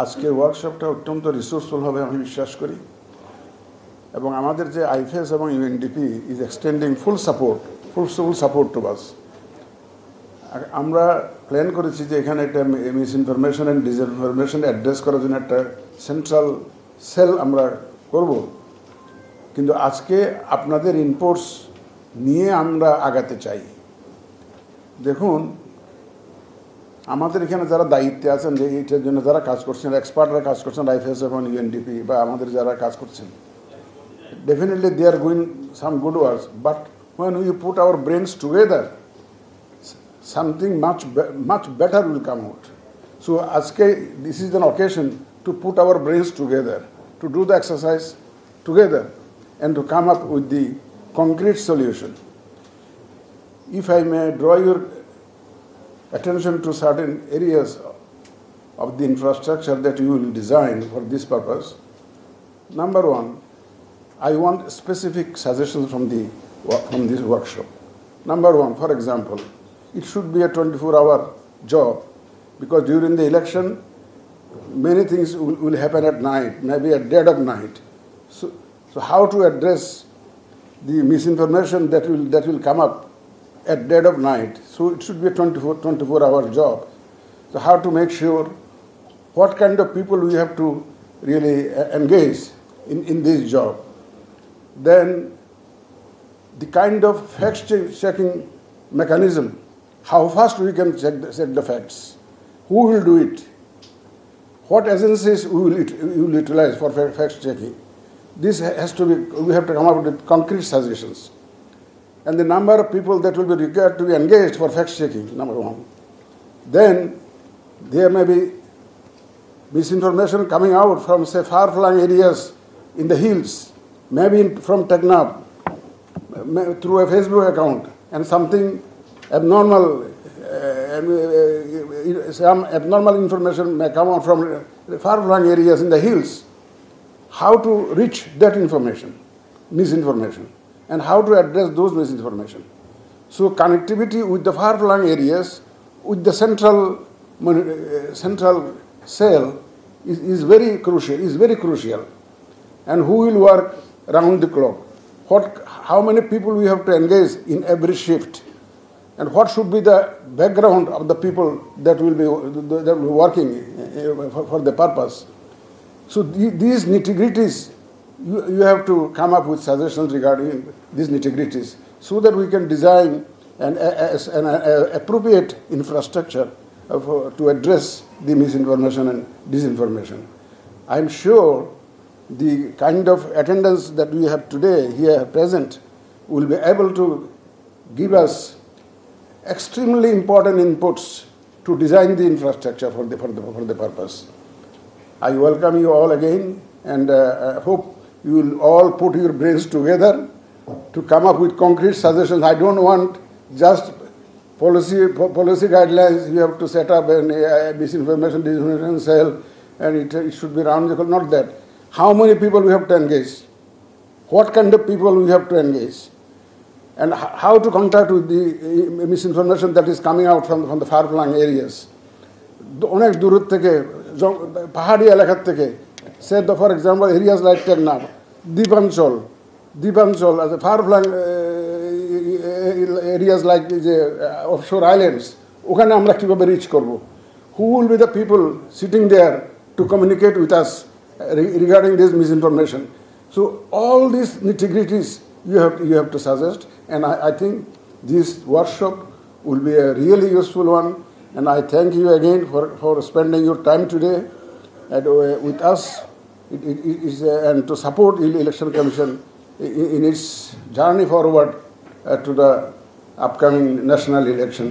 আজকের ওয়ার্কশপটা অত্যন্ত রিসোর্সফুল হবে আমি বিশ্বাস করি এবং আমাদের যে আইফএস এবং UNDP is extending full support to us. আমরা প্ল্যান করেছি যে এখানে একটা miss information and disinformation address করার জন্য একটা সেন্ট্রাল সেল আমরা করব, কিন্তু আজকে আপনাদের ইনপুটস নিয়ে আমরা আগাতে চাই। দেখুন, আমাদের এখানে যারা দায়িত্বে আছেন, যে এইটার জন্য যারা কাজ করছেন, এক্সপার্টরা কাজ করছেন, আইফএস এবং ইউএনডিপি বা আমাদের যারা কাজ করছেন, definitely they are going some good works, but when we put our brains together, something much better will come out. So this is an occasion to put our brains together, to do the exercise together and to come up with the concrete solution. If I may draw your attention to certain areas of the infrastructure that you will design for this purpose. Number one, I want specific suggestions from this workshop. Number one, for example, it should be a 24-hour job, because during the election, many things will happen at night, maybe at dead of night. So how to address the misinformation that will come up at dead of night? So it should be a 24-hour job. So how to make sure what kind of people we have to really engage in this job. Then the kind of fact-checking mechanism, how fast we can check the facts, who will do it, what agencies we will utilize for fact-checking. This has to be, we have to come up with concrete suggestions. And the number of people that will be required to be engaged for fact-checking, number one. Then there may be misinformation coming out from, say, far-flung areas in the hills, maybe from Teknaf, through a Facebook account, and something abnormal, some abnormal information may come out from far-flung areas in the hills. How to reach that information, misinformation, and how to address those misinformation. So connectivity with the far-flung areas, with the central cell is very crucial. And who will work round the clock? How many people we have to engage in every shift? And what should be the background of the people that will be working for the purpose? So these nitty-gritties, you have to come up with suggestions regarding these nitty-gritties so that we can design an appropriate infrastructure to address the misinformation and disinformation. I'm sure the kind of attendance that we have today here present will be able to give us extremely important inputs to design the infrastructure for the purpose. I welcome you all again, and hope you will all put your brains together to come up with concrete suggestions. I don't want just policy guidelines. You have to set up a misinformation, disinformation cell, and it should be round the clock. Not that. How many people we have to engage? What kind of people we have to engage? And how to contact with the misinformation that is coming out from the far-flung areas. অনেক দূর থেকে, পাহাড়ি এলাকা থেকে, say for example areas like Teknaf, দ্বীপাঞ্চল as a far-flung areas like the offshore islands, ওখানে আমরা কিভাবে rich করব? Who will be the people sitting there to communicate with us regarding this misinformation? So all these nitty-gritties you have to suggest, and I think this workshop will be a really useful one, and I thank you again for spending your time today with us and to support the Election Commission in its journey forward to the upcoming national election.